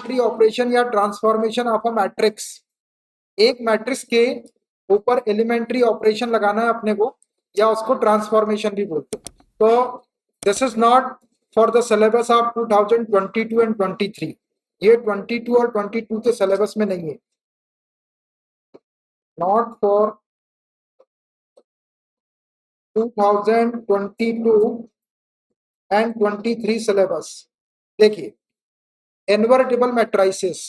Elementary operation या transformation of a matrix, एक matrix के ऊपर एलिमेंट्री ऑपरेशन लगाना है अपने को, या उसको ट्रांसफॉर्मेशन भी बोलते हैं। तो this is not for the syllabus of 2022 and 23, ये 22 और 22 के सिलेबस में नहीं है, नॉट फॉर 2022 एंड 23 सिलेबस। देखिए इन्वर्टिबल मैट्रिसेस,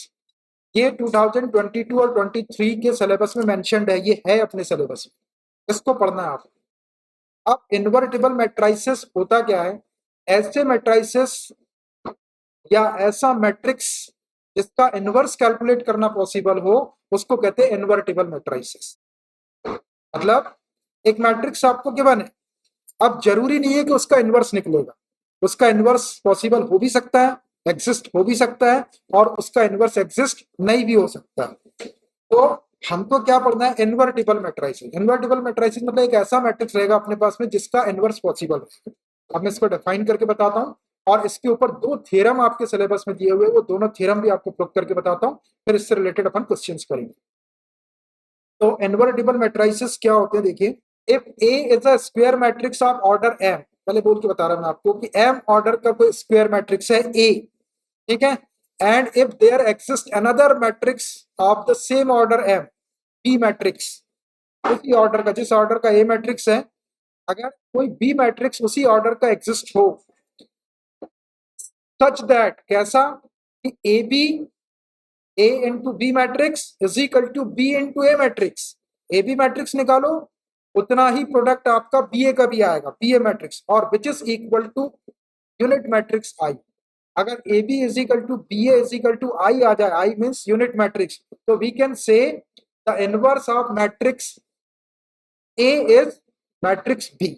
ये 2022 और 23 के सिलेबस में मेंशन्ड है, ये है अपने सिलेबस में, इसको पढ़ना है आप। अब इन्वर्टिबल मैट्रिसेस होता क्या है, ऐसे मैट्रिसेस या ऐसा मैट्रिक्स जिसका इनवर्स कैलकुलेट करना पॉसिबल हो, उसको कहते हैं इन्वर्टिबल मैट्रिसेस। मतलब एक मैट्रिक्स आपको गिवन है, अब जरूरी नहीं है कि उसका इनवर्स निकलेगा, उसका इनवर्स पॉसिबल हो भी सकता है, एग्जिस्ट हो भी सकता है, और उसका इनवर्स एग्जिस्ट नहीं भी हो सकता है। तो हमको क्या पढ़ना है, इन्वर्टिबल मैट्रिसेस। इन्वर्टिबल मैट्रिसेस मतलब एक ऐसा मैट्रिक्स रहेगा अपने पास में जिसका इनवर्स पॉसिबल है। अब मैं इसको डिफाइन करके बताता हूँ, और इसके ऊपर दो थ्योरम आपके सिलेबस में दिए हुए, वो दोनों थ्योरम भी आपको प्रूव करके बताता हूँ, फिर इससे रिलेटेड अपन क्वेश्चंस करेंगे। तो इन्वर्टिबल मैट्रिसेस क्या होते हैं, देखिए, if A is a square matrix of order M, पहले बोल के बता रहा हूं मैं आपको कि एम ऑर्डर का कोई स्क्वायर मैट्रिक्स है ए, ठीक है, and if there exist another matrix of the same order M, B matrix, उसी ऑर्डर का, जिस ऑर्डर का ए मैट्रिक्स है, अगर कोई बी मैट्रिक्स उसी ऑर्डर का एग्जिस्ट हो, सच दैट, कैसा कि A B, A into B matrix is equal to B into A matrix, A B matrix निकालो उतना ही प्रोडक्ट आपका बी ए का भी आएगा, बी ए मैट्रिक्स, और which is equal to unit matrix I. अगर A B is equal to B A is equal to I आ जाए, आई मीन्स यूनिट मैट्रिक्स, तो we can say the inverse of matrix A is matrix B.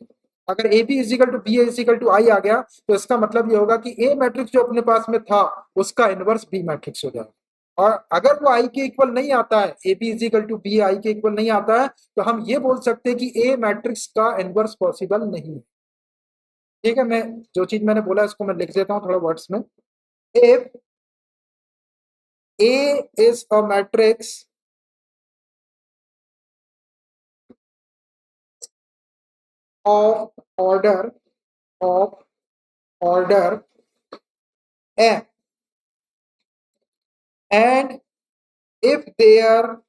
अगर A B is equal to B A is equal to I आ गया, तो इसका मतलब ये होगा कि ए मैट्रिक्स जो अपने पास में था उसका इनवर्स बी मैट्रिक्स हो जाएगा। और अगर वो आई के इक्वल नहीं आता है, A B is equal to B I के इक्वल नहीं आता है, तो हम ये बोल सकते हैं कि ए मैट्रिक्स का इनवर्स पॉसिबल नहीं है। ठीक है, मैं जो चीज मैंने बोला इसको मैं लिख देता हूं थोड़ा वर्ड्स में। If A is a matrix of order m, and if there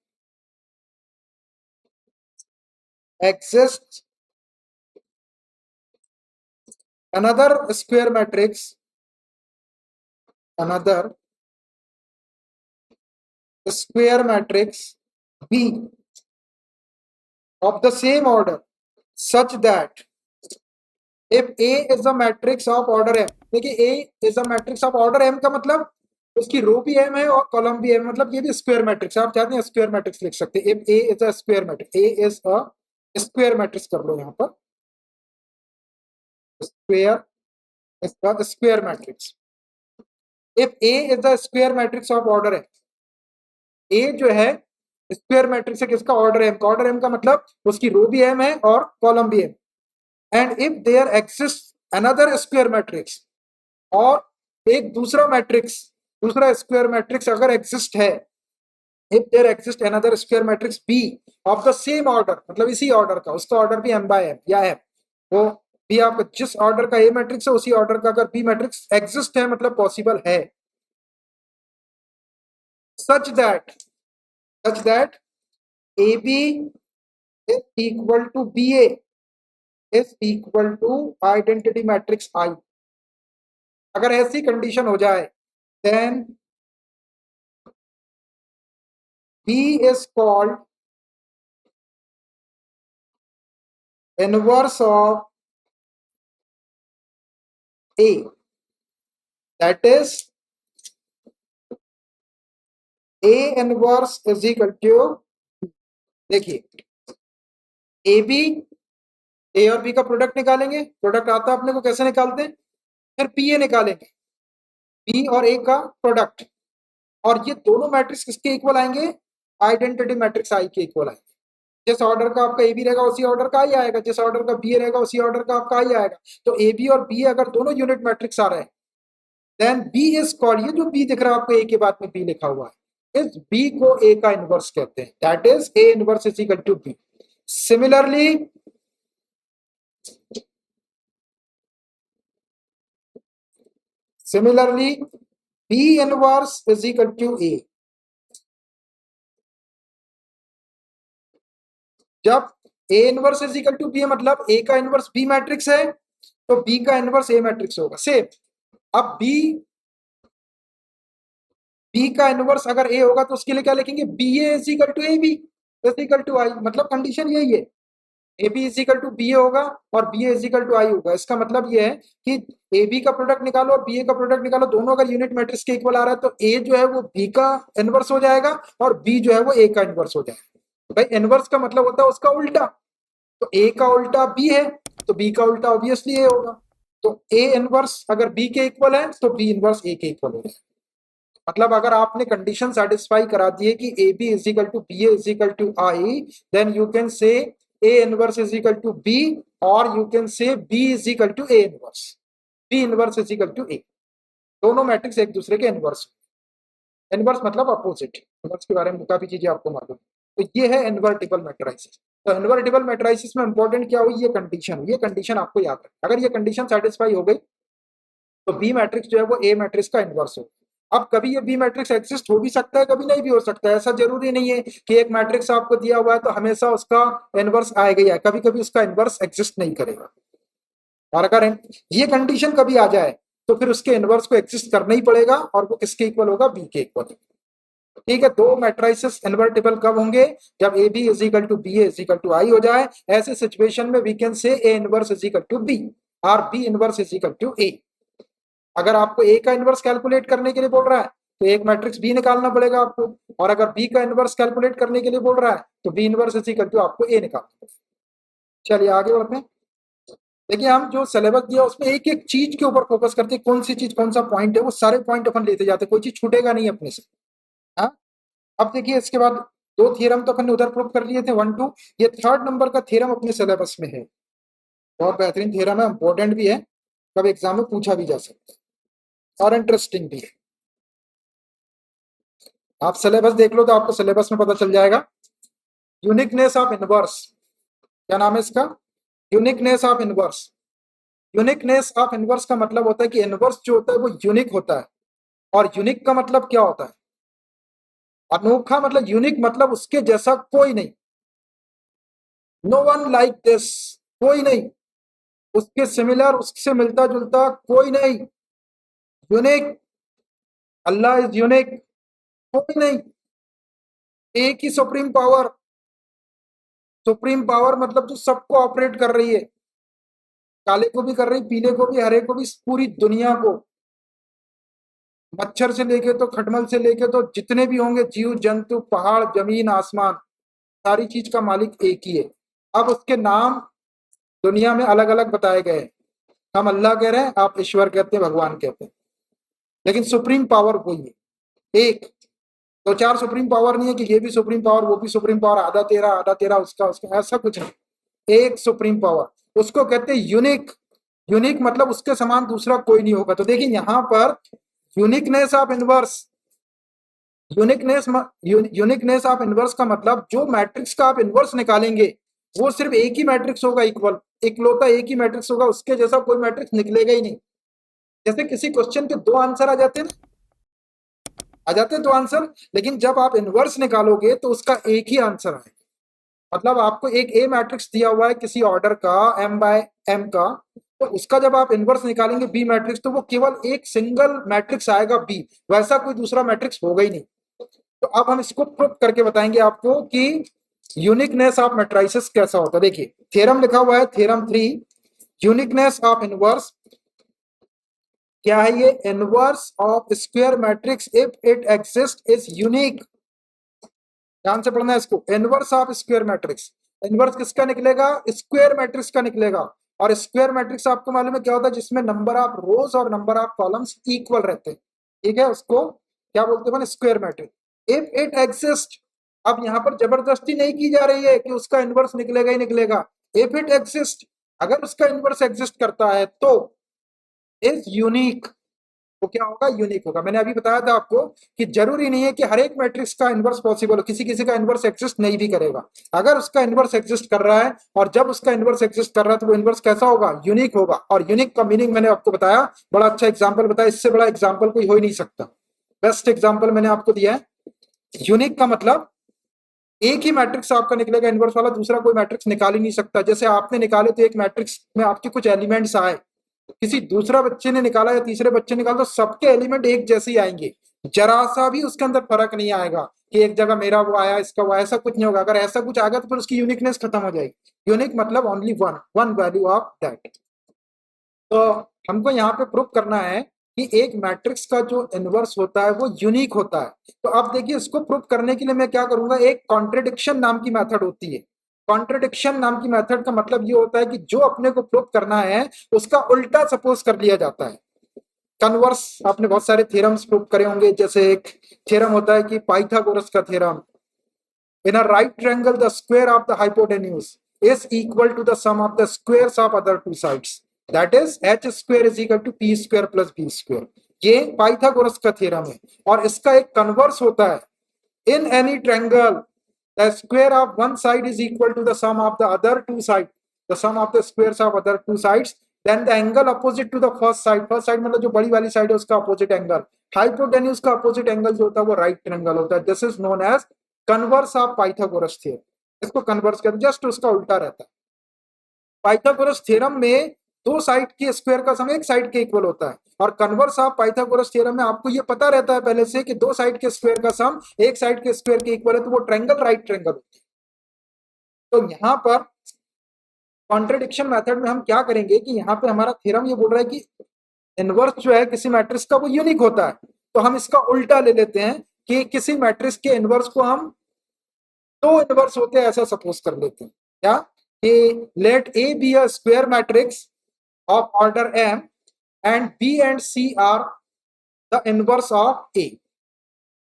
exists another square matrix B of the same order such that if A is a matrix of order m, देखिए A is a matrix of order m का मतलब उसकी रो भी m है और column भी m, मतलब ये भी स्क्वायर मैट्रिक्स, आप चाहते हैं स्क्वायर मैट्रिक्स लिख सकते हैं। If A is a square matrix, A is a square matrix कर लो, यहाँ पर स्क्वायर, इसका square matrix. If A is a square matrix of order m, A जो है स्क्वायर मैट्रिक्स है किसका, ऑर्डर m का। ऑर्डर m का मतलब उसकी रो भी m है और कॉलम भी m। And if there exist another square matrix, और एक दूसरा मैट्रिक्स, दूसरा स्क्वायर मैट्रिक्स अगर एग्जिस्ट है, if there exist another square matrix B of the same order, मतलब इसी ऑर्डर का, उसका ऑर्डर भी m बाय m या m, वो भी आपका जिस ऑर्डर का ए मैट्रिक्स है उसी ऑर्डर का अगर बी मैट्रिक्स एग्जिस्ट है, मतलब पॉसिबल है, such that AB is equal to BA is equal to identity matrix I। अगर ऐसी कंडीशन हो जाए, then B is called inverse of A, that is A inverse is equal to, देखिए A B, ए और B का product निकालेंगे, product आता है अपने को, कैसे निकालते हैं, फिर पी ए निकालेंगे, बी और ए का प्रोडक्ट, और ये दोनों मैट्रिक्स किसके इक्वल आएंगे, आइडेंटिटी मैट्रिक्स आई के इक्वल आएंगे। जिस ऑर्डर का आपका ए बी रहेगा उसी ऑर्डर का आई आएगा, जिस ऑर्डर का बी रहेगा उसी ऑर्डर का आपका आई आएगा। तो ए बी और बी अगर दोनों यूनिट मैट्रिक्स आ रहे हैं, देन बी इज कॉल्ड, ये जो बी दिख रहा है आपको, ए के बाद में बी लिखा हुआ है, इस बी को ए का इनवर्स कहते हैं, that is A inverse is equal to B. Similarly B inverse is equal to A. जब A inverse is equal to B मतलब ए का इनवर्स बी मैट्रिक्स है, तो बी का इनवर्स ए मैट्रिक्स होगा सेम। अब बी का inverse अगर ए होगा तो उसके लिए क्या लिखेंगे, B A is equal to A B is equal to I, मतलब कंडीशन यही है, A B is equal to B A होगा और B A is equal to I होगा। इसका मतलब ये है कि ए बी का प्रोडक्ट निकालो और बी ए का प्रोडक्ट निकालो, दोनों अगर यूनिट मैट्रिक्स के इक्वल आ रहा है तो ए जो है वो बी का इनवर्स हो जाएगा और बी जो है वो ए का इनवर्स हो जाएगा। भाई इनवर्स का मतलब होता है उसका उल्टा, तो ए का उल्टा बी है तो बी का उल्टा ऑब्वियसली ए होगा। तो ए इनवर्स अगर बी के इक्वल है तो बी इनवर्स ए के इक्वल होगा। मतलब अगर आपने कंडीशन सेटिस्फाई करा दी है कि A B is equal to B A is equal to I, then you can say A inverse is equal to B, और you can say B is equal to A inverse, B inverse is equal to A. दोनों matrix एक दूसरे के inverse, inverse मतलब opposite, inverse के बारे में काफी चीजें आपको मालूम। तो ये है इन्वर्टिबल मैट्रिसेस। तो इन्वर्टिबल मैट्रिसेस में इंपॉर्टेंट क्या हुई, ये कंडीशन आपको याद रखना। अगर ये कंडीशन सेटिस्फाई हो गई तो बी मैट्रिक्स जो है वो ए मैट्रिक्स का इनवर्स हो। अब कभी ये बी मैट्रिक्स एग्जिस्ट हो भी सकता है, कभी नहीं भी हो सकता है, ऐसा जरूरी नहीं है कि एक मैट्रिक्स आपको दिया हुआ है तो हमेशा उसका इनवर्स आएगा ही है, कभी कभी उसका इनवर्स एग्जिस्ट नहीं करेगा। और अगर ये कंडीशन कभी आ जाए तो फिर उसके इनवर्स को एग्जिस्ट करना ही पड़ेगा, और वो किसके इक्वल होगा, बी के इक्वल। ठीक है, दो मैट्रिसेस इन्वर्टिबल कब होंगे, जब A B is equal to B is equal to I हो जाए। ऐसे सिचुएशन में we can say A inverse is equal to B और B inverse is equal to A. अगर आपको ए का इनवर्स कैलकुलेट करने के लिए बोल रहा है तो एक मैट्रिक्स बी निकालना पड़ेगा आपको, और अगर बी का इनवर्स कैलकुलेट करने के लिए बोल रहा है तो B inverse is equal to आपको ए निकालना पड़ेगा। चलिए आगे बढ़ते हैं। देखिए हम जो सिलेबस दिया उसमें एक एक चीज के ऊपर फोकस करते हैं, कौन सी चीज कौन सा पॉइंट है वो सारे पॉइंट अपन लेते जाते हैं, कोई चीज छूटेगा नहीं अपने से। हाँ, अब देखिए इसके बाद दो थ्योरम तो अपन ने उधर प्रूव कर लिए थे 1 2, ये थर्ड नंबर का थ्योरम अपने सिलेबस में है, बहुत बेहतरीन थ्योरम है, इंपॉर्टेंट भी है, कब एग्जाम में पूछा भी जा सकता है और इंटरेस्टिंग भी है। आप सिलेबस देख लो तो आपको सिलेबस में पता चल जाएगा। यूनिकनेस ऑफ इनवर्स, क्या नाम है इसका, uniqueness of inverse. Uniqueness of inverse का मतलब होता है कि इनवर्स जो होता है वो यूनिक होता है, और यूनिक का मतलब क्या होता है, अनोखा, मतलब यूनिक मतलब उसके जैसा कोई नहीं, नो वन लाइक दिस, कोई नहीं उसके सिमिलर, उससे मिलता जुलता कोई नहीं, यूनिक, अल्लाह इज यूनिक, कोई नहीं, एक ही सुप्रीम पावर, सुप्रीम पावर मतलब जो सबको ऑपरेट कर रही है, काले को भी कर रही, पीले को भी, हरे को भी, पूरी दुनिया को, मच्छर से लेके तो खटमल से लेके तो जितने भी होंगे जीव जंतु, पहाड़ जमीन आसमान, सारी चीज का मालिक एक ही है। अब उसके नाम दुनिया में अलग अलग बताए गए हैं, हम अल्लाह कह रहे हैं, आप ईश्वर कहते हैं, भगवान कहते हैं, लेकिन सुप्रीम पावर वही है एक। तो चार सुप्रीम पावर नहीं है कि ये भी सुप्रीम पावर वो भी सुप्रीम पावर, आधा तेरा उसका उसका, ऐसा कुछ नहीं, एक सुप्रीम पावर, उसको कहते हैं यूनिक। यूनिक मतलब उसके समान दूसरा कोई नहीं होगा। तो देखिए यहाँ पर uniqueness of inverse, uniqueness of inverse का मतलब जो मैट्रिक्स का आप इनवर्स निकालेंगे वो सिर्फ एक ही मैट्रिक्स होगा, इक्वल, इकलौता एक ही मैट्रिक्स होगा, उसके जैसा कोई मैट्रिक्स निकलेगा ही नहीं। जैसे किसी क्वेश्चन के दो आंसर आ जाते हैं ना, आ जाते हैं दो आंसर, लेकिन जब आप इनवर्स निकालोगे तो उसका एक ही आंसर आएगा। मतलब आपको एक ए मैट्रिक्स दिया हुआ है किसी ऑर्डर का m बाय m का, तो उसका जब आप इनवर्स निकालेंगे बी मैट्रिक्स तो वो केवल एक सिंगल मैट्रिक्स आएगा बी, वैसा कोई दूसरा मैट्रिक्स होगा ही नहीं। तो अब हम इसको प्रूव करके बताएंगे आपको कि यूनिकनेस ऑफ मैट्रिसेस कैसा होता है। देखिए थ्योरम लिखा हुआ है, थ्योरम 3, यूनिकनेस ऑफ इनवर्स क्या है, ये inverse of square matrix if it exist is unique. ध्यान से पढ़ना है इसको, inverse of square matrix, inverse किसका निकलेगा, स्क्वायर मैट्रिक्स का निकलेगा। और स्क्वायर मैट्रिक्स आपको मालूम है क्या होता है, जिसमें नंबर ऑफ रोज और नंबर ऑफ कॉलम्स इक्वल रहते हैं, ठीक है, उसको क्या बोलते हैं, square matrix. If it exist, अब यहाँ पर जबरदस्ती नहीं की जा रही है कि उसका इनवर्स निकलेगा ही निकलेगा, इफ इट एग्जिस्ट, अगर उसका इनवर्स एग्जिस्ट करता है तो इज यूनिक, वो क्या होगा, यूनिक होगा। मैंने अभी बताया था आपको कि जरूरी नहीं है कि हर एक मैट्रिक्स का इनवर्स पॉसिबल हो, किसी किसी का इनवर्स एग्जिस्ट नहीं भी करेगा। अगर उसका इनवर्स एग्जिस्ट कर रहा है और जब उसका इनवर्स एग्जिस्ट कर रहा है तो वो इनवर्स कैसा होगा, यूनिक होगा। और यूनिक का मीनिंग मैंने आपको बताया, बड़ा अच्छा एग्जाम्पल बताया, इससे बड़ा एग्जाम्पल कोई हो ही नहीं सकता। बेस्ट एग्जाम्पल मैंने आपको दिया है। यूनिक का मतलब एक ही मैट्रिक्स आपका निकलेगा इनवर्स वाला, दूसरा कोई मैट्रिक्स निकाल ही नहीं सकता। जैसे आपने निकाले तो एक मैट्रिक्स में आपके कुछ एलिमेंट्स आए, किसी दूसरा बच्चे ने निकाला या तीसरे बच्चे ने निकाला तो सबके एलिमेंट एक जैसे ही आएंगे, जरा सा भी उसके अंदर फर्क नहीं आएगा कि एक जगह मेरा वो आया इसका वो, ऐसा कुछ नहीं होगा। अगर ऐसा कुछ आ गया तो फिर उसकी यूनिकनेस खत्म हो जाएगी। यूनिक मतलब only one, one value of that. तो हमको यहाँ पे प्रूव करना है कि एक मैट्रिक्स का जो इनवर्स होता है वो यूनिक होता है। तो अब देखिए, इसको प्रूव करने के लिए मैं क्या करूंगा, एक कॉन्ट्रडिक्शन नाम की मेथड होती है। कॉन्ट्रडिक्शन नाम की मेथड का मतलब ये होता है कि जो अपने को प्रूव करना है उसका उल्टा सपोज कर लिया जाता है। कन्वर्स, आपने बहुत सारे थ्योरम्स प्रूव करे होंगे, जैसे एक थ्योरम होता है कि पाइथागोरस का theorem, in a right triangle the square of the hypotenuse is equal to the sum of the squares of other two sides, that is H square is equal to P square plus B square. ये Pythagoras का theorem है। और इसका एक converse होता है, in any triangle the square of one side is equal to the sum of the other two sides, the sum of the squares of other two sides, then the angle opposite to the first side मतलब जो बड़ी वाली side है उसका opposite angle, hypotenuse का opposite angle जो होता है वो राइट ट्रायंगल होता है। This is known as converse of Pythagoras theorem. इसको कन्वर्स कर, जस्ट उसका उल्टा रहता है। पाइथागोरस थ्योरम में दो साइड के स्क्वायर का सम एक साइड के इक्वल होता है, और कन्वर्स ऑफ पाइथागोरस थ्योरम में आपको ये पता रहता है पहले से कि दो साइड के स्क्वायर का सम एक साइड के स्क्वायर के इक्वल है, तो वो ट्रायंगल राइट ट्रायंगल होता है। तो यहाँ पर कॉन्ट्रडिक्शन मेथड में हम क्या करेंगे कि यहाँ पे हमारा थ्योरम ये बोल रहा है कि इनवर्स जो है किसी मैट्रिक्स का वो यूनिक होता है, तो हम इसका उल्टा ले लेते हैं कि किसी मैट्रिक्स के इनवर्स को हम दो इनवर्स होते हैं ऐसा सपोज कर लेते हैं। क्या कि let A B a square matrix of order m and b and c are the inverse of a।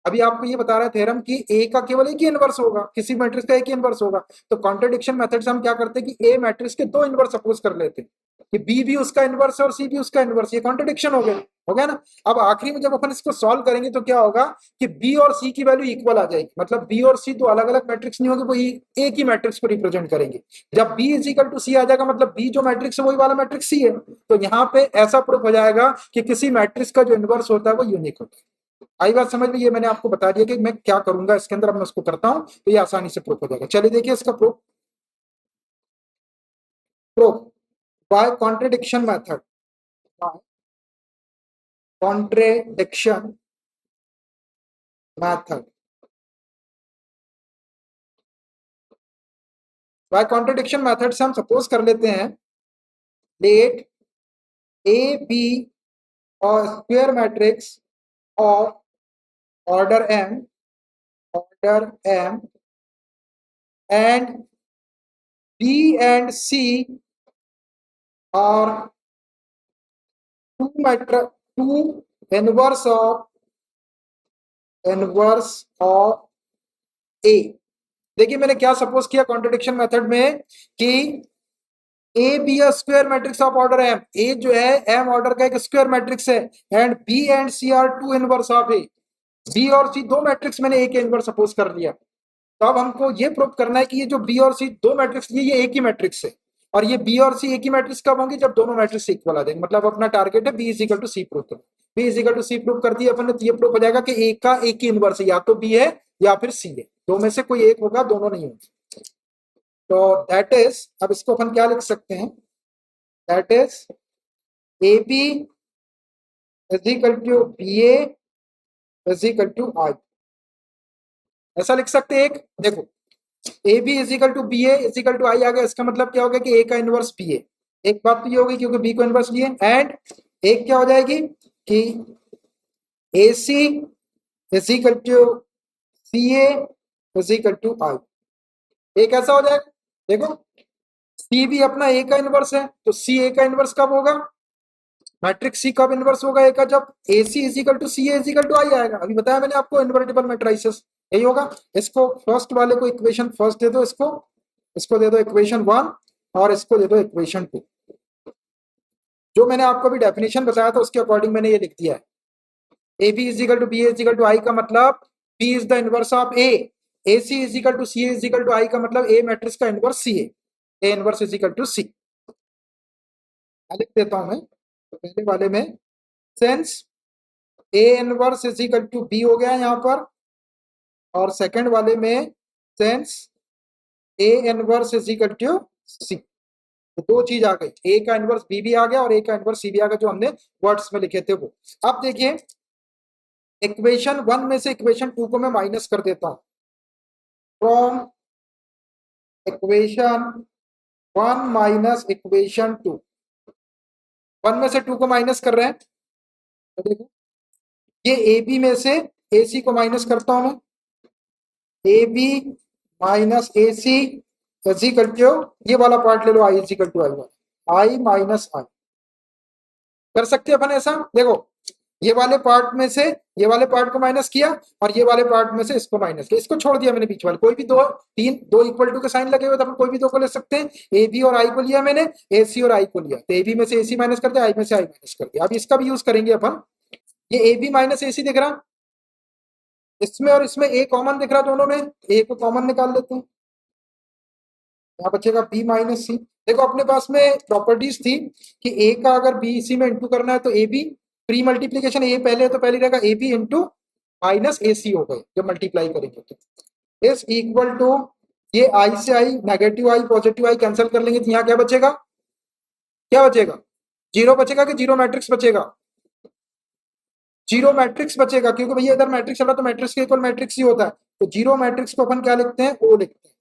अभी आपको ये बता रहा है थ्योरम कि ए का केवल एक ही इनवर्स होगा, किसी मैट्रिक्स का एक ही इनवर्स होगा। तो कॉन्ट्रडिक्शन मेथड से हम क्या करते हैं कि ए मैट्रिक्स के दो इनवर्स सपोज कर लेते हैं कि बी भी उसका इनवर्स है और सी भी उसका इनवर्स। ये कॉन्ट्रडिक्शन हो गया ना। अब आखिरी में जब अपन इसको सॉल्व करेंगे तो क्या होगा कि बी और सी की वैल्यू इक्वल आ जाएगी, मतलब बी और सी दो अलग अलग मैट्रिक्स नहीं होगी, वो एक ही मैट्रिक्स को रिप्रेजेंट करेंगे। जब बी इज इक्वल टू सी आ जाएगा मतलब बी जो मैट्रिक्स है वही वाला मैट्रिक्स सी है। तो यहाँ पे ऐसा प्रूफ हो जाएगा कि किसी मैट्रिक्स का जो इनवर्स होता है वो यूनिक होता है। आई बात समझ में? ये मैंने आपको बता दिया कि मैं क्या करूंगा इसके अंदर, अब मैं उसको करता हूं तो ये आसानी से प्रूफ हो जाएगा। चलिए देखिए इसका proof. Proof by contradiction method, contradiction method. By contradiction method से हम सपोज कर लेते हैं लेट ए बी और square matrix of order m and b and c are two inverse of a। देखिए मैंने क्या सपोज किया कॉन्ट्रडिक्शन मेथड में कि A B a square matrix of order m, A जो है एम ऑर्डर का एक स्क्वायर मैट्रिक्स है, and B and C are two inverse of A. B और सी दो मैट्रिक्स मैंने ए के इनवर्स सपोज कर दिया। तो अब हमको ये प्रूव करना है कि ये जो बी और सी दो मैट्रिक्स ये एक ही मैट्रिक्स है, और ये बी और सी एक ही मैट्रिक्स कब होंगे, जब दोनों मैट्रिक्स इक्वल आ जाएंगे। मतलब अपना टारगेट है B is equal to C prove करना। B is equal to C prove कर दिया अपन ने, तो ये प्रूव हो जाएगा कि ए का एक ही इनवर्स है, या तो बी है या फिर सी है, दो में से कोई एक होगा, दोनों नहीं होंगे। तो दैट इज, अब इसको अपन क्या लिख सकते हैं, that is A B is equal to B A is equal to I, ऐसा लिख सकते हैं। एक देखो, A B is equal to B A is equal to I आ गया, इसका मतलब क्या हो गया कि ए का इनवर्स बी ए। एक बात तो ये होगी क्योंकि बी को इनवर्स लिए, एंड एक क्या हो जाएगी कि A C is equal to C A is equal to I. एक ऐसा हो जाएगा। देखो सी भी अपना ए का इनवर्स है, तो सी ए का इनवर्स कब होगा, मैट्रिक्स सी कब इनवर्स होगा ए का, जब A C is equal to C A is equal to I आएगा। अभी बताया मैंने आपको इन्वर्टिबल मैट्रिसेस यही होगा। इसको फर्स्ट वाले को इक्वेशन फर्स्ट दे दो, इसको दे दो इक्वेशन 1 और इसको दे दो इक्वेशन 2। जो मैंने आपको अभी डेफिनेशन बताया था उसके अकॉर्डिंग मैंने ये लिख दिया है। A B is equal to B is equal to I का मतलब B is the inverse of A C is equal to C is equal to I का मतलब ए मैट्रिक्स का इनवर्स सी है, A inverse is equal to C. लिख देता हूं मैं, तो पहले वाले में sense A inverse is equal to B हो गया यहाँ पर, और सेकंड वाले में sense A inverse is equal to सी। तो दो चीज आ गई, ए का इनवर्स बी भी आ गया और ए का इनवर्स सी भी आ गया, जो हमने वर्ड्स में लिखे थे वो। अब देखिए इक्वेशन 1 में से इक्वेशन 2 को मैं माइनस कर देता हूं। फ्रॉम इक्वेशन 1 माइनस इक्वेशन 2, 1 में से 2 को माइनस कर रहे हैं, तो देखो ये ए बी में से ए सी को माइनस करता हूं मैं, A B minus A C equal to, ये वाला पार्ट ले लो, आई इक्वल टू आई वाला, आई माइनस आई। कर सकते हैं अपन ऐसा, देखो ये वाले पार्ट में से ये वाले पार्ट को माइनस किया और ये वाले पार्ट में से इसको माइनस किया, इसको छोड़ दिया मैंने बीच वाले, कोई भी दो तीन दो इक्वल टू के साइन लगे हुए तो अपन कोई भी दो को ले सकते हैं। ए बी और आई को लिया मैंने, ए सी और आई को लिया, तो ए बी में से ए सी माइनस कर दिया, आई में से आई माइनस कर दिया। अब इसका भी यूज करेंगे अपन, ये ए बी माइनस ए सी दिख रहा, इसमें और इसमें ए कॉमन दिख रहा, दोनों में ए को कॉमन निकाल लेते हैं, यहाँ बचेगा बी माइनस सी। देखो अपने पास में प्रॉपर्टीज थी कि ए का अगर बी सी में इंटू करना है तो ए बी प्री मल्टीप्लीकेशन, ए पहले है तो पहले रहेगा ए बी इंटू माइनस ए सी हो गए जब मल्टीप्लाई करेंगे तो इस इक्वल टू, ये आई से आई negative I positive I cancel कर लेंगे तो यहाँ क्या बचेगा, क्या बचेगा, जीरो बचेगा कि जीरो मैट्रिक्स बचेगा, जीरो मैट्रिक्स बचेगा, क्योंकि भैया इधर मैट्रिक्स चला तो मैट्रिक्स के इक्वल मैट्रिक्स ही होता है। तो जीरो मैट्रिक्स को अपन क्या लिखते हैं, ओ लिखते हैं,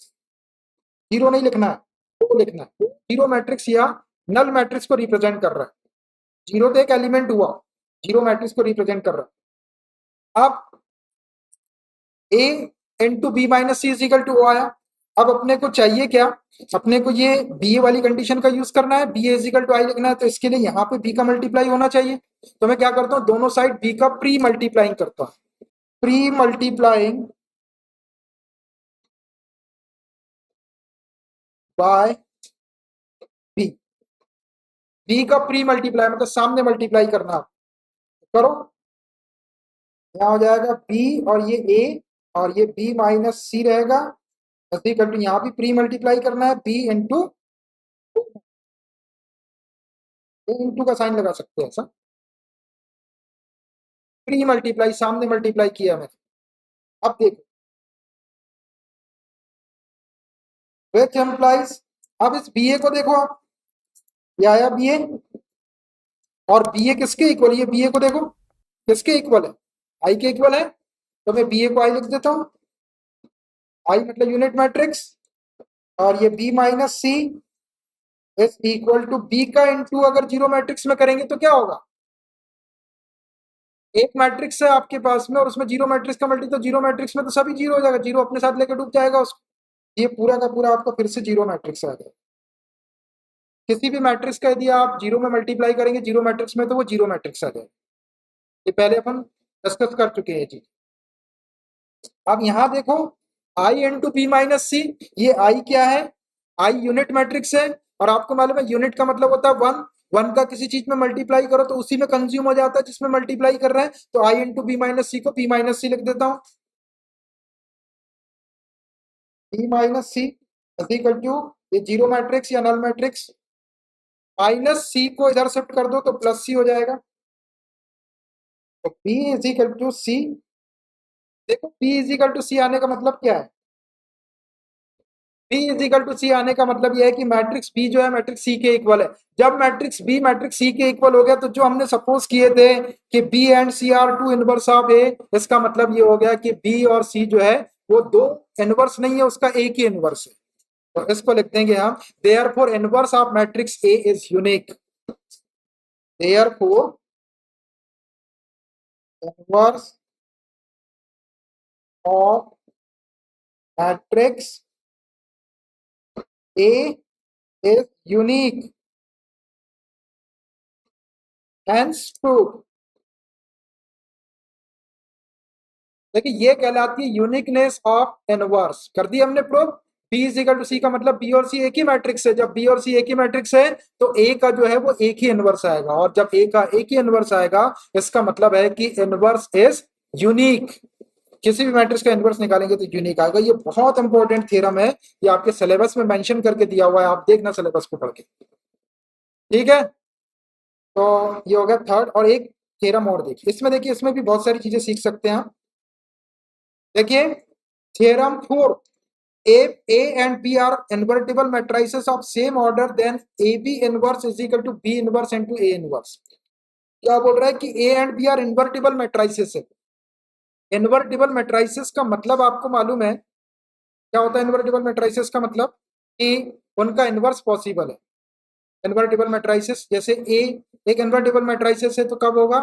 जीरो नहीं लिखना है ओ लिखना है। जीरो मैट्रिक्स या नल मैट्रिक्स को रिप्रेजेंट कर रहा है, जीरो तो एक एलिमेंट हुआ, जीरो मैट्रिक्स को रिप्रेजेंट कर रहा है। अब A into B minus C is equal to O आया। अब अपने को चाहिए क्या, अपने को ये बी ए वाली कंडीशन का यूज करना है, B A is equal to I लिखना है, तो इसके लिए यहाँ पे बी का मल्टीप्लाई होना चाहिए। तो मैं क्या करता हूँ, दोनों साइड बी का प्री मल्टीप्लाइंग करता हूँ, pre multiplying by B, B का प्री मल्टीप्लाई मतलब सामने मल्टीप्लाई करना, करो, यहाँ हो जाएगा बी और ये ए और ये बी माइनस सी रहेगा, यहाँ भी प्री मल्टीप्लाई करना है, बी इंटू इंटू का साइन लगा सकते हैं ऐसा, प्री मल्टीप्लाई सामने मल्टीप्लाई किया मैंने। अब देखो विच एम्प्लाइज, अब इस बी ए को देखो आप, ये आया बी ए और बी ए किसके इक्वल, ये बी ए को देखो किसके इक्वल है, आई के इक्वल है, तो मैं बी ए को आई लिख देता हूँ, आई मतलब यूनिट मैट्रिक्स, और ये B minus C is equal to B का इंटू अगर जीरो मैट्रिक्स में करेंगे तो क्या होगा, एक मैट्रिक्स है आपके पास में और उसमें जीरो मैट्रिक्स का मल्टी, तो जीरो मैट्रिक्स में तो सभी जीरो हो जाएगा, जीरो अपने साथ लेकर डूब जाएगा उसको, ये पूरा का पूरा आपका फिर से जीरो मैट्रिक्स आ जाएगा। किसी भी मैट्रिक्स का यदि आप जीरो में मल्टीप्लाई करेंगे जीरो मैट्रिक्स में तो वो जीरो मैट्रिक्स आ जाएगा, ये पहले अपन डिस्कस कर चुके हैं जी। अब यहाँ देखो आई इंटू बी माइनस सी, ये आई क्या है, आई यूनिट मैट्रिक्स है, और आपको मालूम है यूनिट का मतलब होता है वन, वन का किसी चीज में मल्टीप्लाई करो तो उसी में कंज्यूम हो जाता है जिसमें मल्टीप्लाई कर रहे हैं, तो I into B minus C को बी माइनस सी लिख देता हूँ, B minus C equal to, ये जीरो मैट्रिक्स या नल मैट्रिक्स, माइनस सी को इधर शिफ्ट कर दो तो प्लस सी हो जाएगा, तो बी इज इक्वल टू सी। देखो बी इज इक्वल टू सी आने का मतलब क्या है, बी इज इक्वल टू सी आने का मतलब यह है कि मैट्रिक्स बी जो है मैट्रिक्स सी के इक्वल है। जब मैट्रिक्स बी मैट्रिक्स सी के इक्वल हो गया तो जो हमने सपोज किए थे कि B and C are two inverse of A, इसका मतलब ये हो गया कि बी और सी जो है वो दो इनवर्स नहीं है, उसका एक ही इनवर्स है। तो इसको लिख देंगे हम, therefore inverse of matrix A is unique, therefore inverse of matrix A is unique, hence prove. देखिए ये कहलाती है यूनिकनेस ऑफ इनवर्स, कर दी हमने prove, B is equal to C का मतलब बी और सी एक ही मैट्रिक्स है। जब बी और सी एक ही मैट्रिक्स है तो ए का जो है वो एक ही इनवर्स आएगा, और जब ए का एक ही इनवर्स आएगा इसका मतलब है कि इनवर्स इज यूनिक। किसी भी मैट्रिक्स का इनवर्स निकालेंगे तो यूनिक आएगा। ये बहुत इंपॉर्टेंट थ्योरम है, ये आपके सिलेबस में मेंशन करके दिया हुआ है, आप देखना सिलेबस को पढ़ के। ठीक है, तो ये हो गया थर्ड। और एक थ्योरम और देखिए इसमें, देखिए इसमें भी बहुत सारी चीजें सीख सकते हैं आप। देखिए theorem 4, A and B are invertible matrices of same order, then AB inverse is equal to B inverse into A inverse। क्या बोल रहा है कि A and B are invertible matrices है। इन्वर्टिबल मैट्रिसेस का मतलब आपको मालूम है क्या होता है? इन्वर्टिबल मैट्रिसेस का मतलब कि उनका इन्वर्स पॉसिबल है। इन्वर्टिबल मैट्रिसेस जैसे ए एक इन्वर्टिबल मैट्रिसेस है तो कब होगा?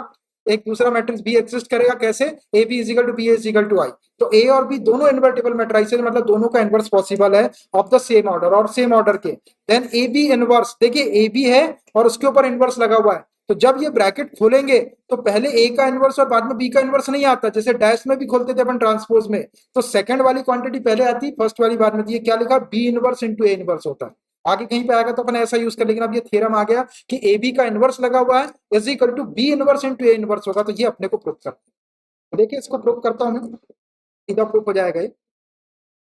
एक दूसरा मैट्रिक्स बी एग्जिस्ट करेगा, कैसे? A B is equal to B is equal to I. तो ए और बी दोनों इन्वर्टिबल मैट्रिसेस, मतलब दोनों का इन्वर्स पॉसिबल है ऑफ द सेम ऑर्डर, और सेम ऑर्डर के। देन ए बी इनवर्स, देखिए ए बी है और उसके ऊपर इनवर्स लगा हुआ है, तो जब ये ब्रैकेट खोलेंगे तो पहले ए का इनवर्स और बाद में बी का इनवर्स नहीं आता, जैसे डैश में भी खोलते थे अपन ट्रांसपोज में, तो सेकंड वाली क्वांटिटी पहले आती, फर्स्ट वाली बाद में। ये क्या लिखा? B inverse into A inverse होता है। आगे कहीं पे आएगा तो अपन ऐसा यूज कर लेंगे। अब ये थ्योरम आ गया कि ए बी का इनवर्स लगा हुआ है is equal to B inverse into A inverse होगा, तो ये अपने को प्रूफ करना है। देखिए इसको प्रूफ करता हूं मैं, सीधा प्रूफ हो जाएगा ये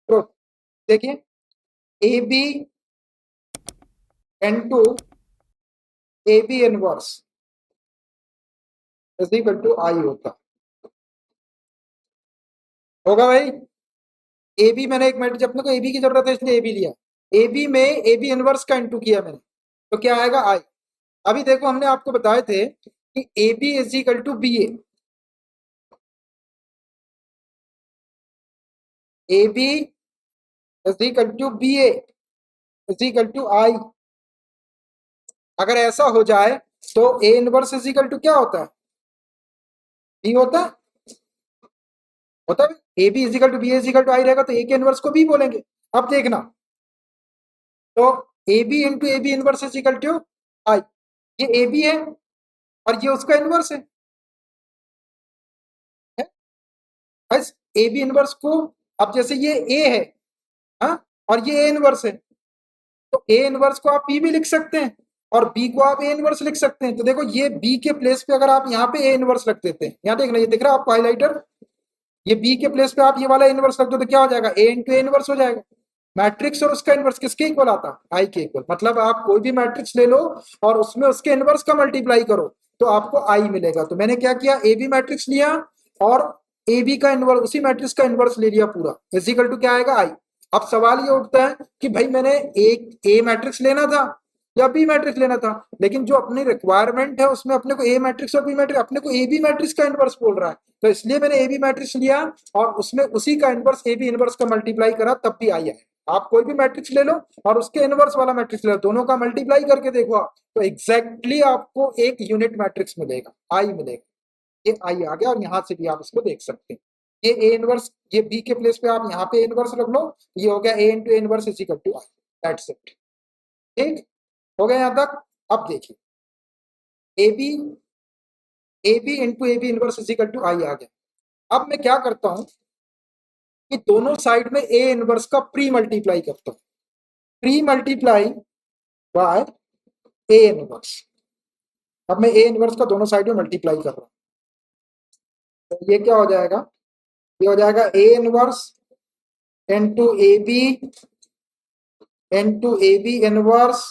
प्रूफ। देखिए A B into A B inverse is equal to I होता होगा भाई। ए बी मैंने एक मिनट, अपने को ए बी की जरूरत है इसलिए ए बी लिया। ए बी में ए बी इनवर्स का इंटू किया मैंने, तो क्या आएगा? आई। अभी देखो हमने आपको बताए थे कि A B is equal to B A B is equal to B is equal to I. अगर ऐसा हो जाए तो A inverse is equal to क्या होता है? बी होता है, होता है। A B is equal to B is equal to I रहेगा तो ए के इनवर्स को बी बोलेंगे। अब देखना, तो A B into A B inverse is equal to I. ये ए बी है और ये उसका इनवर्स है, बस ए बी इनवर्स को, अब जैसे ये ए है, हाँ, और ये ए इनवर्स है, तो ए इनवर्स को आप बी भी लिख सकते हैं और बी को आप ए इनवर्स लिख सकते हैं। तो देखो ये बी के प्लेस पे अगर आप यहाँ पे ए इनवर्स रख देते हैं, यहाँ देखना, ये दिख रहा है आपको हाइलाइटर, ये बी के प्लेस पे आप ये वाला इनवर्स रख दो तो क्या हो जाएगा? ए इंटू ए इनवर्स हो जाएगा। मैट्रिक्स और उसका इनवर्स किसके इक्वल आता? आई के इक्वल। मतलब आप कोई भी मैट्रिक्स ले लो और उसमें उसके इनवर्स का मल्टीप्लाई करो तो आपको आई मिलेगा। तो मैंने क्या किया? ए बी मैट्रिक्स लिया और ए बी का इनवर्स, उसी मैट्रिक्स का इनवर्स ले लिया पूरा, इक्वल टू क्या आएगा? आई। अब सवाल ये उठता है कि भाई मैंने एक ए मैट्रिक्स लेना था या बी मैट्रिक्स लेना था, लेकिन जो अपनी रिक्वायरमेंट है उसमें अपने को ए मैट्रिक्स और बी मैट्रिक्स, अपने को ए बी मैट्रिक्स का इनवर्स बोल रहा है, तो इसलिए मैंने ए बी मैट्रिक्स लिया और उसमें उसी का इनवर्स ए बी इनवर्स का मल्टीप्लाई करा, तब भी आई है। आप कोई भी मैट्रिक्स ले लो और उसके इनवर्स वाला मैट्रिक्स ले लो, दोनों का मल्टीप्लाई करके देखो आप, तो एग्जैक्टली आपको एक यूनिट मैट्रिक्स मिलेगा, आई मिलेगा। ये आई आ गया और यहां से भी आप इसको देख सकते हैं। ये ए इनवर्स, ये बी के प्लेस पे आप यहाँ पे इनवर्स रख लो, ये हो गया A into inverse is equal to I. That's it. ठीक हो गया यहां तक? अब देखिए A B into A B inverse is equal to I आ गया। अब मैं क्या करता हूं कि दोनों साइड में ए इनवर्स का प्री मल्टीप्लाई करता हूं, प्री मल्टीप्लाई बाय ए इनवर्स। अब मैं ए इनवर्स का दोनों साइड में मल्टीप्लाई कर रहा हूं, तो ये क्या हो जाएगा? ये हो जाएगा A inverse into A B inverse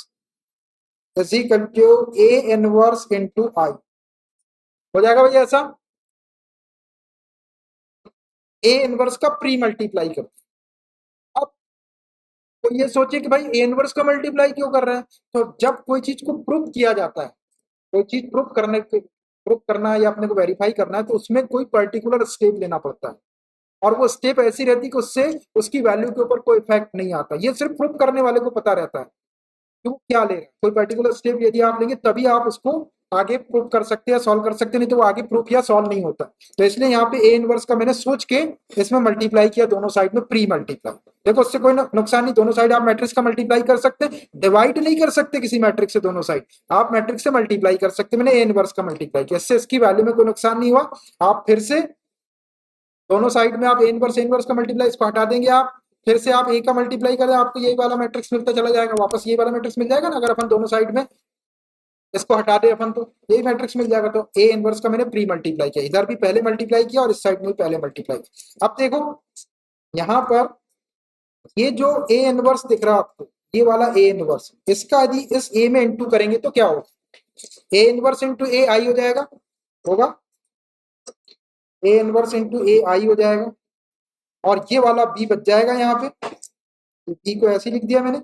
is equal to A inverse into I. हो जाएगा भैया ऐसा? ए इनवर्स का प्री मल्टीप्लाई करते। अब तो ये सोचिए कि भाई ए इनवर्स का मल्टीप्लाई क्यों कर रहे हैं? तो जब कोई चीज को प्रूव किया जाता है, कोई चीज प्रूव करना है या अपने को वेरीफाई करना है, तो उसमें कोई पर्टिकुलर स्टेप लेना पड़ता है, और वो स्टेप ऐसी रहती है कि उससे उसकी वैल्यू के ऊपर कोई इफेक्ट नहीं आता। ये सिर्फ प्रूव करने वाले को पता रहता है कि वो क्या ले रहे हैं। कोई पर्टिकुलर स्टेप यदि आप लेंगे तभी आप उसको आगे प्रूव कर सकते हैं, सॉल्व कर सकते हैं, नहीं तो वो आगे प्रूफ या सॉल्व नहीं होता। तो इसलिए यहाँ पे ए इनवर्स का मैंने सोच के इसमें मल्टीप्लाई किया, दोनों साइड में प्री मल्टीप्लाई। देखो उससे कोई नुकसान नहीं, दोनों साइड आप मैट्रिक्स का मल्टीप्लाई कर सकते हैं, डिवाइड नहीं कर सकते किसी मैट्रिक्स से, दोनों साइड आप मैट्रिक्स से मल्टीप्लाई कर सकते हैं। मैंने ए इनवर्स का मल्टीप्लाई किया, इससे इसकी वैल्यू में कोई नुकसान नहीं हुआ। आप फिर से दोनों साइड में आप ए इनवर्स का मल्टीप्लाई इसको हटा देंगे आप, फिर से आप ए का मल्टीप्लाई करें, आपको यही वाला मैट्रिक्स मिलता चला जाएगा, वापस ये वाला मैट्रिक्स मिल जाएगा ना, अगर अपन दोनों साइड में इसको हटा दे अपन तो यही मैट्रिक्स मिल जाएगा। तो ए इनवर्स का मैंने प्री मल्टीप्लाई किया, इधर भी पहले मल्टीप्लाई किया और इस साइड में भी पहले मल्टीप्लाई किया। अब देखो यहाँ पर ये जो ए इनवर्स दिख रहा है आपको, ये वाला ए इनवर्स, इसका यदि इस ए में इंटू करेंगे तो क्या होगा, ए इनवर्स इंटू ए आई हो जाएगा, होगा ए इनवर्स इंटू ए आई हो जाएगा, और ये वाला बी बच जाएगा यहाँ पे, बी को ऐसे लिख दिया मैंने,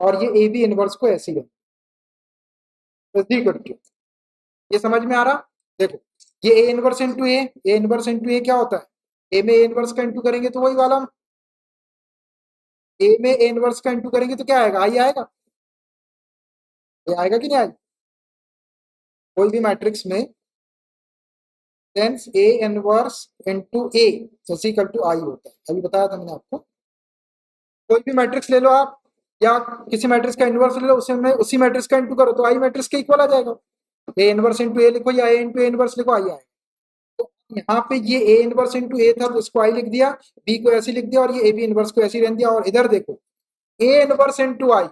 और ये ए बी इनवर्स को ऐसे लिख दिया। ये समझ में आ रहा, देखो ये A inverse into A inverse into A क्या होता है, ए में ए इनवर्स का इंटू करेंगे तो वही वाला, ए में ए इनवर्स का इंटू करेंगे तो क्या आएगा, आई आएगा, ये आएगा कि नहीं आएगा, कोई भी मैट्रिक्स में टेंस A inverse into A is equal to I होता है, अभी बताया था मैंने आपको। कोई भी मैट्रिक्स ले लो आप, या किसी मैट्रिक्स का इनवर्स ले लो, उसमें उसी मैट्रिक्स का इंटू करो तो आई मैट्रिक्स के इक्वल आ जाएगा, ए इनवर्स इंटू ए लिखो या ए इंटू ए इनवर्स लिखो, आई आएगा। तो यहाँ पे ये ए इनवर्स इंटू ए था तो इसको आई लिख दिया, बी को ऐसे लिख दिया, और ये ए बी इनवर्स को ऐसे रहने दिया, और इधर देखो ए इनवर्स इंटू आई,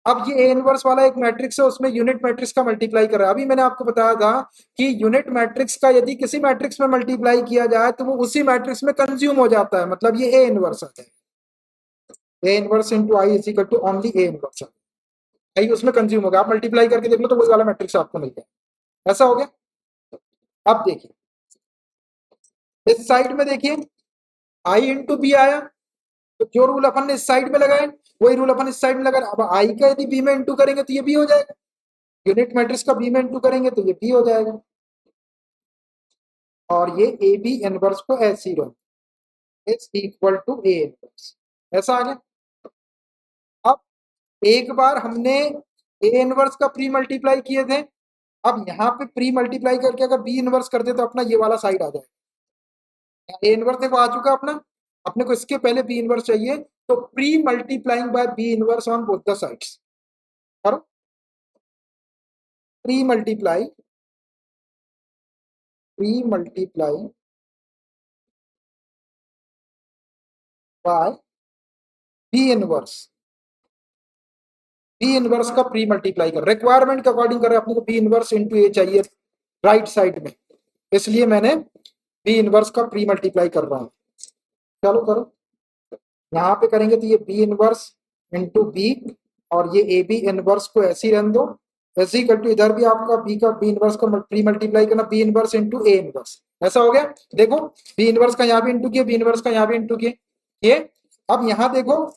अब ये ए इनवर्स वाला एक मैट्रिक्स है, उसमें यूनिट मैट्रिक्स का मल्टीप्लाई कर रहा है। अभी मैंने आपको बताया था कि यूनिट मैट्रिक्स का यदि किसी मैट्रिक्स में मल्टीप्लाई किया जाए तो वो उसी मैट्रिक्स में कंज्यूम हो जाता है, मतलब ये ए इनवर्स आता है, A inverse into I is equal to only A inverse, I उसमें कंज्यूम होगा, आप मल्टीप्लाई करके देख लो तो वही वाला मैट्रिक्स आपको मिल गया। ऐसा हो गया। अब देखिए इस साइड में देखिए आई इंटू बी आया, तो जो रूल अपन ने इस साइड में लगाए वही रूल अपन इस साइड में लगा। अब आई का यदि बी में इंटू करेंगे तो ये बी हो जाएगा, यूनिट मैट्रिक्स का बी में इंटू करेंगे तो ये बी हो जाएगा, और ये ए बी इनवर्स को ऐसे ही रहो is equal to A inverse, ऐसा आ गया। अब एक बार हमने ए इनवर्स का प्री मल्टीप्लाई किए थे, अब यहाँ पे प्री मल्टीप्लाई करके अगर बी इनवर्स कर दे तो अपना ये वाला साइड आ जाएगा, ए इनवर्स देखो आ चुका अपना, अपने को इसके पहले बी इनवर्स चाहिए, तो pre multiplying by B inverse on both the sides करो, pre multiply by B inverse का प्री मल्टीप्लाई कर, रिक्वायरमेंट के अकॉर्डिंग कर रहे अपने को बी इनवर्स इंटू ए चाहिए राइट साइड में, इसलिए मैंने बी इनवर्स का प्री मल्टीप्लाई कर रहा हूं। चलो करो, यहाँ पे करेंगे तो ये बी इनवर्स इंटू बी, और ये ए बी इनवर्स को ऐसे ही रहने दो, ऐसे ही करके इधर भी आपका बी का बी इनवर्स का प्री मल्टीप्लाई करना, B inverse into A inverse, ऐसा हो गया। देखो बी इनवर्स का यहाँ भी इंटू किया, बी इनवर्स का यहाँ भी इंटू किया, ये अब यहाँ देखो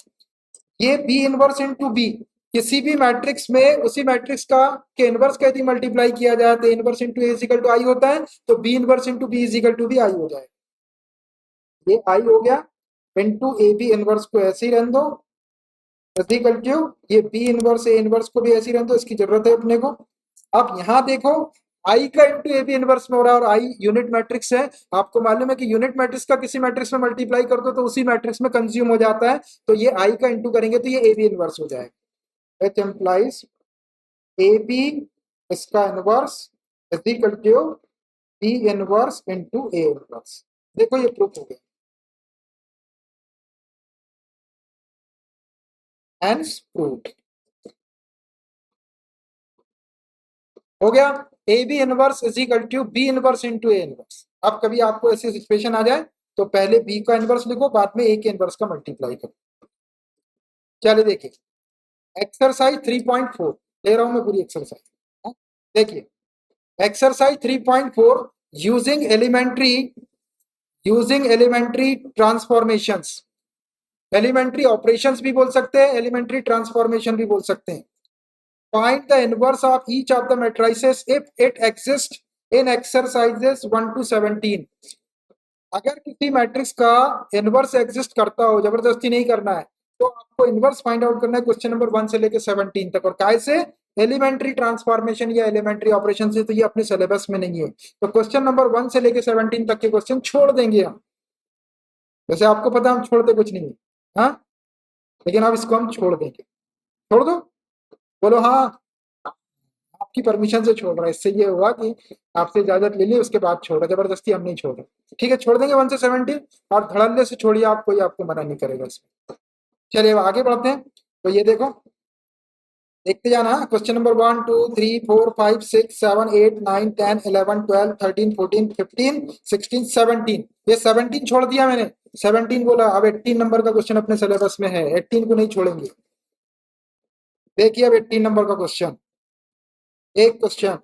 ये बी इनवर्स इंटू बी, किसी भी मैट्रिक्स में उसी मैट्रिक्स का के इनवर्स का यदि मल्टीप्लाई किया जाए तो inverse into A equal to I होता है, तो B inverse into B equal to भी आई हो जाएगा, ये आई हो गया इंटू ए बी इनवर्स को ऐसे ही रहने दो, ये बी इनवर्स ए इनवर्स को भी ऐसे ही रहने दो, इसकी जरूरत है अपने को। अब यहाँ देखो आई का इंटू ए बी इनवर्स में हो रहा है, और आई यूनिट मैट्रिक्स है, आपको मालूम है कि यूनिट मैट्रिक्स का किसी मैट्रिक्स में मल्टीप्लाई कर दो तो उसी मैट्रिक्स में कंज्यूम हो जाता है, तो ये आई का इंटू करेंगे तो ये ए बी इनवर्स हो जाएगा, इट एम्प्लाइज ए बी इसका inverse is equal to B inverse into A inverse. देखो ये प्रूफ हो गया, hence proved हो गया, A B inverse is equal to B inverse into A inverse. अब कभी आपको ऐसी सिचुएशन आ जाए तो पहले बी का इनवर्स लिखो, बाद में ए के इनवर्स का मल्टीप्लाई करो। चलिए देखिए एक्सरसाइज 3.4 ले रहा हूं मैं पूरी एक्सरसाइज, देखिए exercise 3.4 using elementary transformations, elementary operations भी बोल सकते हैं, एलिमेंट्री ट्रांसफॉर्मेशन भी बोल सकते हैं। Find the inverse of each of the matrices if it exists in exercises 1 to 17। अगर किसी मैट्रिक्स का इनवर्स एग्जिस्ट करता हो, जबरदस्ती नहीं करना है, तो आपको इनवर्स फाइंड आउट करना है क्वेश्चन नंबर 1 से लेकर 17 तक, और कैसे एलिमेंट्री ट्रांसफॉर्मेशन या एलिमेंट्री ऑपरेशन से, तो ये अपने सिलेबस में नहीं है, तो क्वेश्चन नंबर 1 से लेकर 17 तक के क्वेश्चन छोड़ देंगे हम, वैसे आपको पता हम छोड़ते कुछ नहीं है, हाँ लेकिन अब इसको हम छोड़ देंगे, छोड़ दो, बोलो हाँ आपकी परमिशन से छोड़ रहा है, इससे ये हुआ कि आपसे इजाजत ले ली उसके बाद छोड़ रहा, जबरदस्ती हम नहीं छोड़ रहे, ठीक है छोड़ देंगे 1 से 17, और धड़ल्ले से छोड़िए आप, कोई आपको मना नहीं करेगा इसमें। चलिए अब आगे बढ़ते हैं। तो ये देखो, देखते जाना। Question number 1 2 3 4 5 6 7 8 9 10 11 12 13 14 15 16 17। ये 17 छोड़ दिया मैंने, 17 बोला। अब 18 नंबर का क्वेश्चन अपने सिलेबस में है, 18 को नहीं छोड़ेंगे। देखिए अब 18 नंबर का क्वेश्चन, एक क्वेश्चन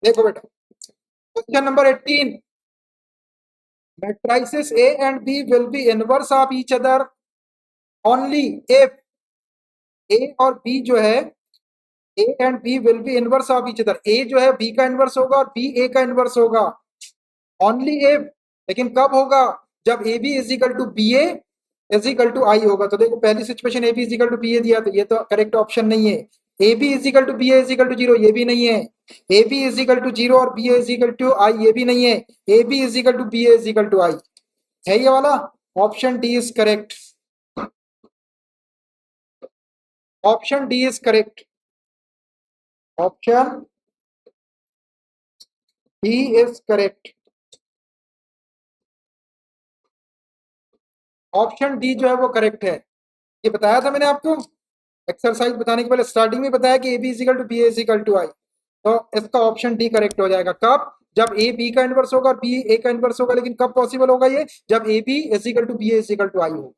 देखो बेटा। Question number 18, matrices A and B will be inverse of each other only if A और B जो है, A and B will be inverse of each other. A जो है B का इनवर्स होगा और B A का इनवर्स होगा, ओनली इफ। लेकिन कब होगा? जब A B is equal to B A is equal to I होगा। तो देखो पहली situation A B is equal to B A दिया, तो ये तो करेक्ट ऑप्शन नहीं है। A B is equal to B A is equal to zero, ये भी नहीं है। A B is equal to zero और B A is equal to I, ये भी नहीं है। A B is equal to B A is equal to I है ये वाला। Option D is correct, option D is correct, option D is correct. Option D जो है वो करेक्ट है। ये बताया था मैंने आपको एक्सरसाइज बताने के पहले, स्टार्टिंग में बताया कि A B is equal to B A is equal to I. तो इसका ऑप्शन डी करेक्ट हो जाएगा। कब? जब ए बी का इनवर्स होगा और बी ए का इनवर्स होगा। लेकिन कब पॉसिबल होगा ये? जब A B is equal to B A is equal to I होगा।